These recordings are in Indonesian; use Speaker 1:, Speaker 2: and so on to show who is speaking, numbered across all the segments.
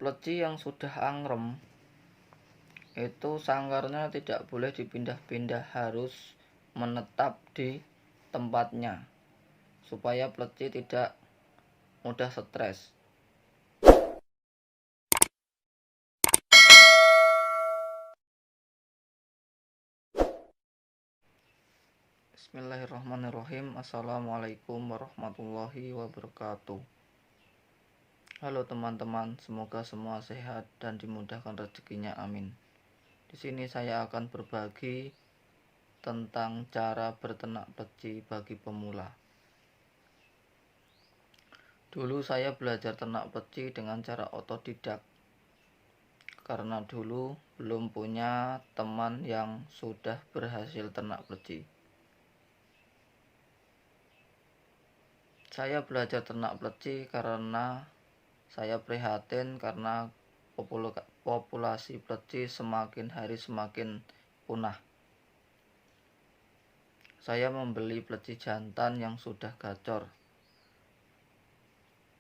Speaker 1: Pleci yang sudah angrem itu sangkarnya tidak boleh dipindah-pindah, harus menetap di tempatnya supaya pleci tidak mudah stres. Bismillahirrahmanirrahim. Assalamualaikum warahmatullahi wabarakatuh. Halo teman-teman, semoga semua sehat dan dimudahkan rezekinya, amin. Di sini saya akan berbagi tentang cara berternak pleci bagi pemula. Dulu saya belajar ternak pleci dengan cara otodidak, karena dulu belum punya teman yang sudah berhasil ternak pleci. Saya belajar ternak pleci karena saya prihatin karena populasi pleci semakin hari semakin punah. Saya membeli pleci jantan yang sudah gacor.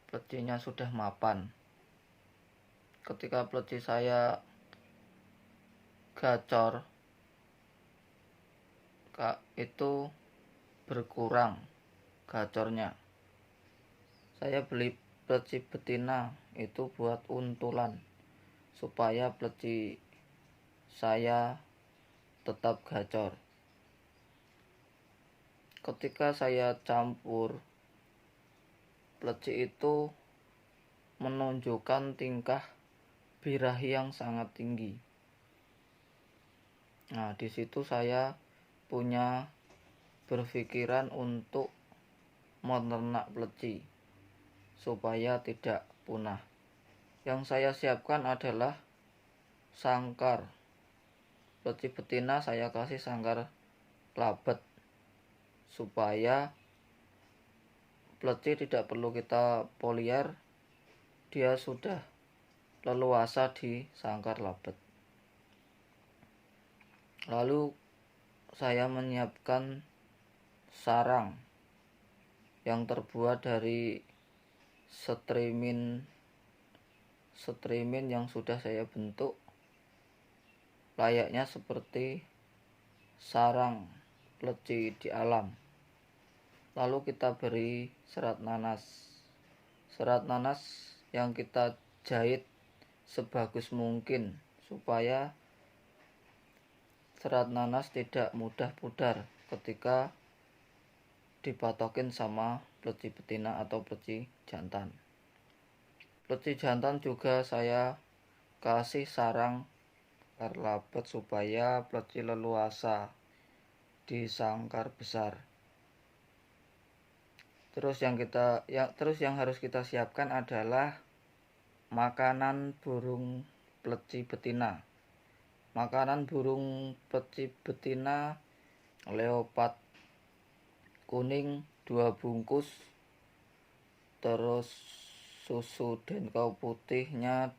Speaker 1: Plecinya sudah mapan. Ketika pleci saya gacor, itu berkurang gacornya. Saya beli pleci betina itu buat untulan supaya pleci saya tetap gacor. Ketika saya campur, pleci itu menunjukkan tingkah birahi yang sangat tinggi. Nah, di situ saya punya berpikiran untuk meternak pleci supaya tidak punah. Yang saya siapkan adalah sangkar. Pleci betina saya kasih sangkar labet supaya pleci tidak perlu kita polier, dia sudah leluasa di sangkar labet. Lalu saya menyiapkan sarang yang terbuat dari streamin yang sudah saya bentuk layaknya seperti sarang pleci di alam. Lalu kita beri serat nanas yang kita jahit sebagus mungkin supaya serat nanas tidak mudah pudar ketika dipatokin sama pleci betina atau pleci jantan. Pleci jantan juga saya kasih sarang labet supaya pleci leluasa di sangkar besar. Terus yang harus kita siapkan adalah makanan burung pleci betina. Makanan burung pleci betina leopard kuning 2 bungkus, terus susu denkau putihnya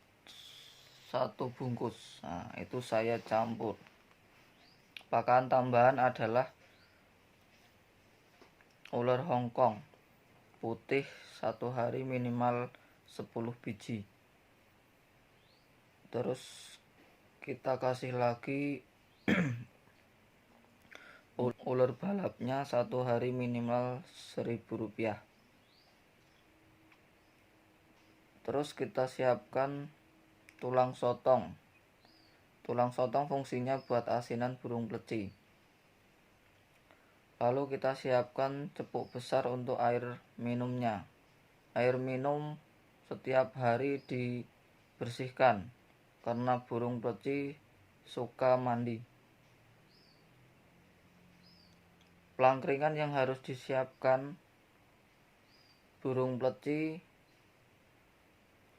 Speaker 1: 1 bungkus. Nah, itu saya campur. Pakan tambahan adalah ular Hongkong putih 1 hari minimal 10 biji. Terus kita kasih lagi ular balapnya 1 hari minimal Rp1.000. Terus kita siapkan tulang sotong. Tulang sotong fungsinya buat asinan burung pleci. Lalu kita siapkan cepuk besar untuk air minumnya. Air minum setiap hari dibersihkan karena burung pleci suka mandi. Pelangkringan yang harus disiapkan burung pleci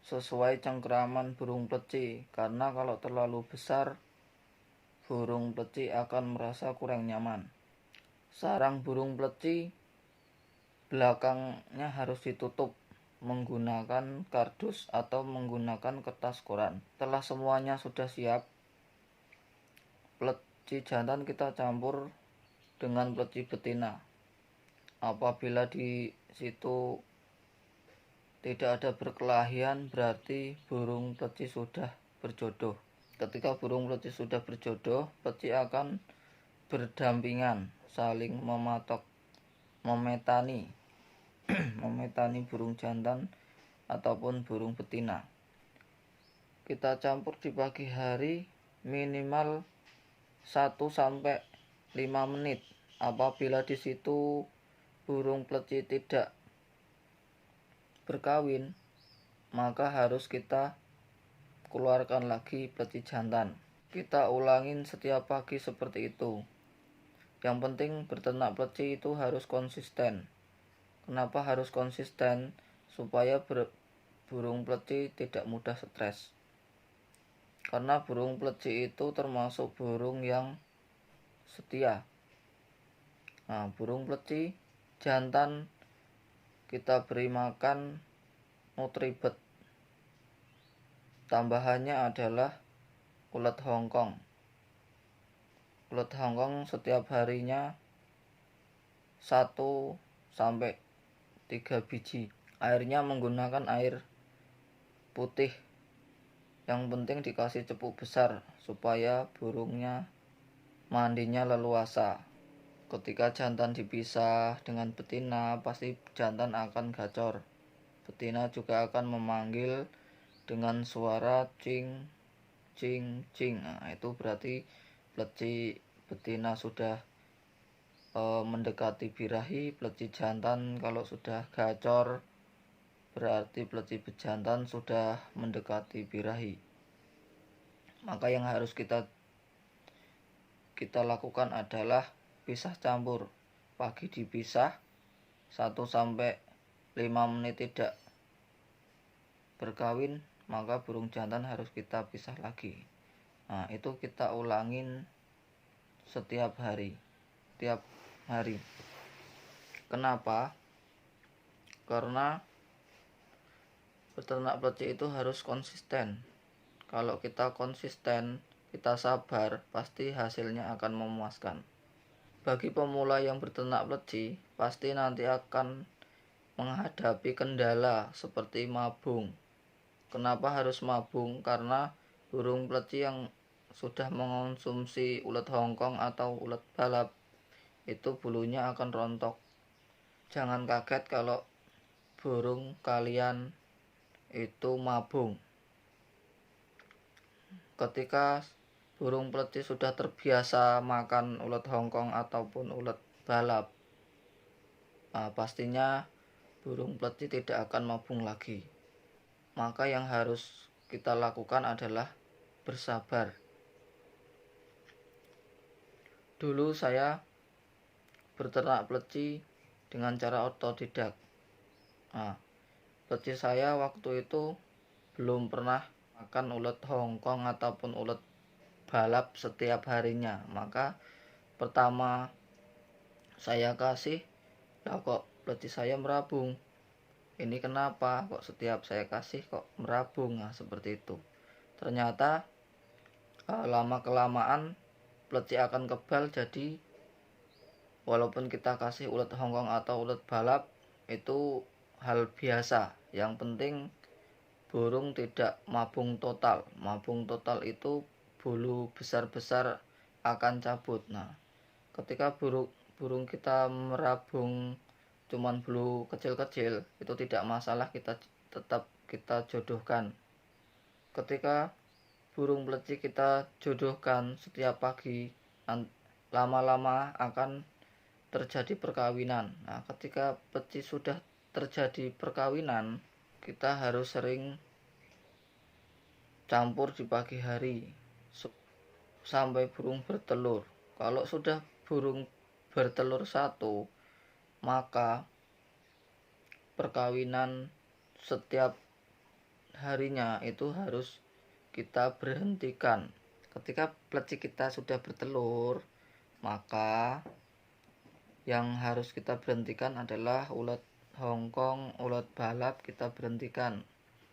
Speaker 1: sesuai cengkraman burung pleci, karena kalau terlalu besar burung pleci akan merasa kurang nyaman. Sarang burung pleci belakangnya harus ditutup menggunakan kardus atau menggunakan kertas koran. Setelah semuanya sudah siap, pleci jantan kita campur dengan pleci betina. Apabila di situ tidak ada berkelahian, berarti burung pleci sudah berjodoh. Ketika burung pleci sudah berjodoh, pleci akan berdampingan, saling memetani memetani burung jantan ataupun burung betina. Kita campur di pagi hari minimal 1-5 menit. Apabila di situ burung pleci tidak berkawin, maka harus kita keluarkan lagi pleci jantan. Kita ulangin setiap pagi seperti itu. Yang penting berternak pleci itu harus konsisten. Kenapa harus konsisten? Supaya burung pleci tidak mudah stres. Karena burung pleci itu termasuk burung yang setia. Nah, burung pleci jantan kita beri makan nutribet. Tambahannya adalah ulet Hongkong. Ulet Hongkong setiap harinya 1-3 biji. Airnya menggunakan air putih. Yang penting dikasih cepuk besar supaya burungnya mandinya leluasa. Ketika jantan dipisah dengan betina, pasti jantan akan gacor. Betina juga akan memanggil dengan suara cing cing cing. Nah, itu berarti pleci betina sudah mendekati birahi. Pleci jantan kalau sudah gacor berarti pleci bejantan sudah mendekati birahi. Maka yang harus kita lakukan adalah pisah campur. Pagi dipisah 1-5 menit tidak berkawin, maka burung jantan harus kita pisah lagi. Nah, itu kita ulangin setiap hari. Kenapa? Karena peternak pleci itu harus konsisten. Kalau kita konsisten, kita sabar, pasti hasilnya akan memuaskan. Bagi pemula yang berternak pleci, pasti nanti akan menghadapi kendala seperti mabung. Kenapa harus mabung? Karena burung pleci yang sudah mengonsumsi ulet Hongkong atau ulet balap itu bulunya akan rontok. Jangan kaget kalau burung kalian itu mabung. Ketika burung pleci sudah terbiasa makan ulet Hongkong ataupun ulet balap, pastinya burung pleci tidak akan mabung lagi. Maka yang harus kita lakukan adalah bersabar. Dulu saya berternak pleci dengan cara otodidak. Pleci saya waktu itu belum pernah makan ulet Hongkong ataupun ulet balap setiap harinya. Maka pertama saya kasih, kok pleci saya merabung. Ini kenapa kok setiap saya kasih kok merabung? Nah, seperti itu. Ternyata lama kelamaan pleci akan kebal, jadi walaupun kita kasih ulet Hongkong atau ulet balap itu hal biasa. Yang penting burung tidak mabung total. Mabung total itu bulu besar-besar akan cabut. Nah, ketika burung kita merabung cuman bulu kecil-kecil, itu tidak masalah, tetap kita jodohkan. Ketika burung pleci kita jodohkan setiap pagi, lama-lama akan terjadi perkawinan. Nah, ketika pleci sudah terjadi perkawinan, kita harus sering campur di pagi hari sampai burung bertelur. Kalau sudah burung bertelur 1, maka perkawinan setiap harinya itu harus kita berhentikan. Ketika pleci kita sudah bertelur, maka yang harus kita berhentikan adalah ulet Hongkong, ulet balap kita berhentikan.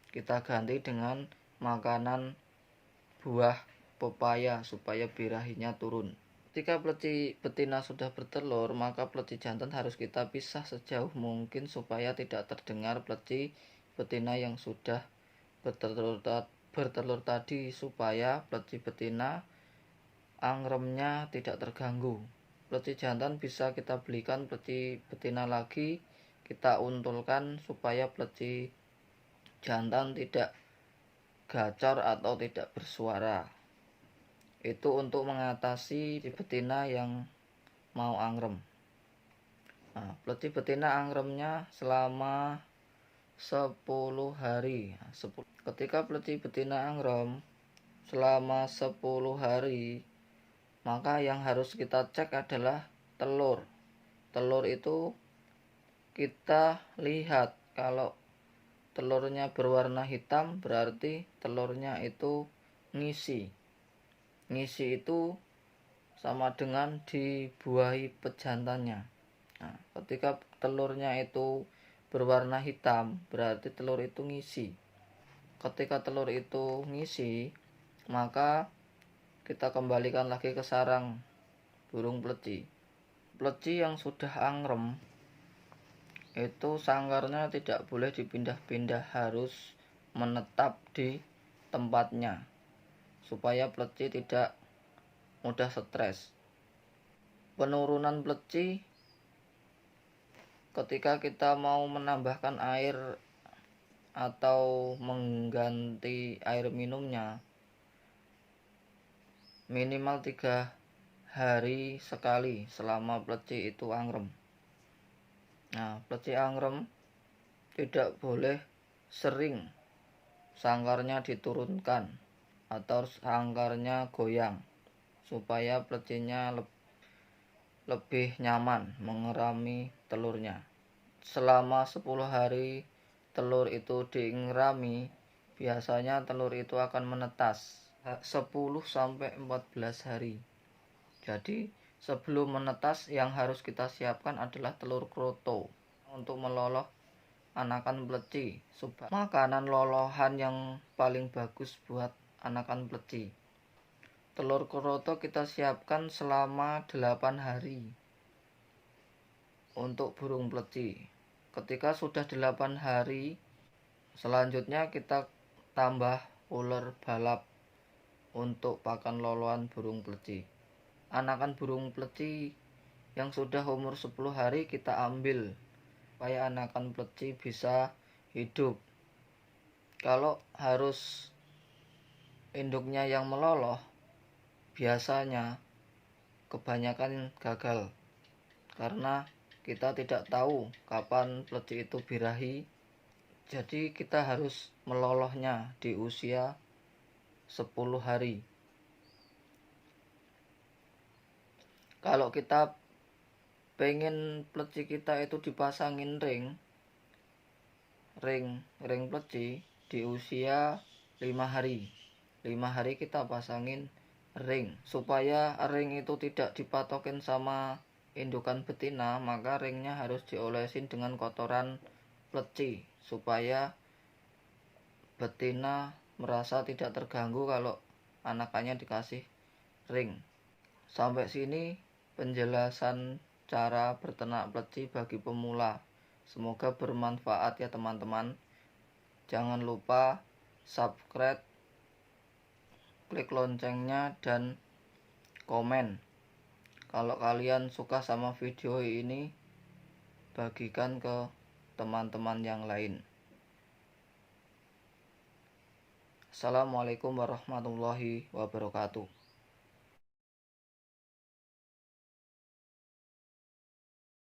Speaker 1: Kita ganti dengan makanan buah pepaya supaya birahinya turun. Ketika pleci betina sudah bertelur, maka pleci jantan harus kita pisah sejauh mungkin supaya tidak terdengar pleci betina yang sudah bertelur tadi, supaya pleci betina angremnya tidak terganggu. Pleci jantan bisa kita belikan pleci betina lagi, kita untulkan supaya pleci jantan tidak gacor atau tidak bersuara. Itu untuk mengatasi betina yang mau angrem. Nah, pleci betina angremnya selama 10 hari. Ketika pleci betina angrem selama 10 hari, maka yang harus kita cek adalah telur. Telur itu kita lihat, kalau telurnya berwarna hitam berarti telurnya itu ngisi. Ngisi itu sama dengan dibuahi pejantannya. Nah, ketika telurnya itu berwarna hitam berarti telur itu ngisi. Ketika telur itu ngisi, maka kita kembalikan lagi ke sarang burung pleci. Pleci yang sudah angrem itu sangkarnya tidak boleh dipindah-pindah, harus menetap di tempatnya supaya pleci tidak mudah stres. Penurunan pleci ketika kita mau menambahkan air atau mengganti air minumnya, minimal 3 hari sekali selama pleci itu angrem. Nah, pleci angrem tidak boleh sering sangkarnya diturunkan atau sangkarnya goyang, supaya plecinya lebih nyaman mengerami telurnya. Selama 10 hari telur itu diengerami, biasanya telur itu akan menetas 10-14 hari. Jadi sebelum menetas yang harus kita siapkan adalah telur kroto untuk meloloh anakan pleci. Makanan lolohan yang paling bagus buat anakan pleci. Telur kroto kita siapkan selama 8 hari untuk burung pleci. Ketika sudah 8 hari, selanjutnya kita tambah ular balap untuk pakan lolohan burung pleci. Anakan burung pleci yang sudah umur 10 hari kita ambil supaya anakan pleci bisa hidup. Kalau harus induknya yang meloloh, biasanya kebanyakan gagal karena kita tidak tahu kapan pleci itu birahi. Jadi kita harus melolohnya di usia 10 hari. Kalau kita pengen pleci kita itu dipasangin ring pleci di usia 5 hari. 5 hari kita pasangin ring. Supaya ring itu tidak dipatokin sama indukan betina, maka ringnya harus diolesin dengan kotoran pleci supaya betina merasa tidak terganggu kalau anakannya dikasih ring. Sampai sini penjelasan cara berternak pleci bagi pemula. Semoga bermanfaat ya teman-teman. Jangan lupa subscribe, klik loncengnya, dan komen. Kalau kalian suka sama video ini, bagikan ke teman-teman yang lain. Assalamualaikum warahmatullahi wabarakatuh.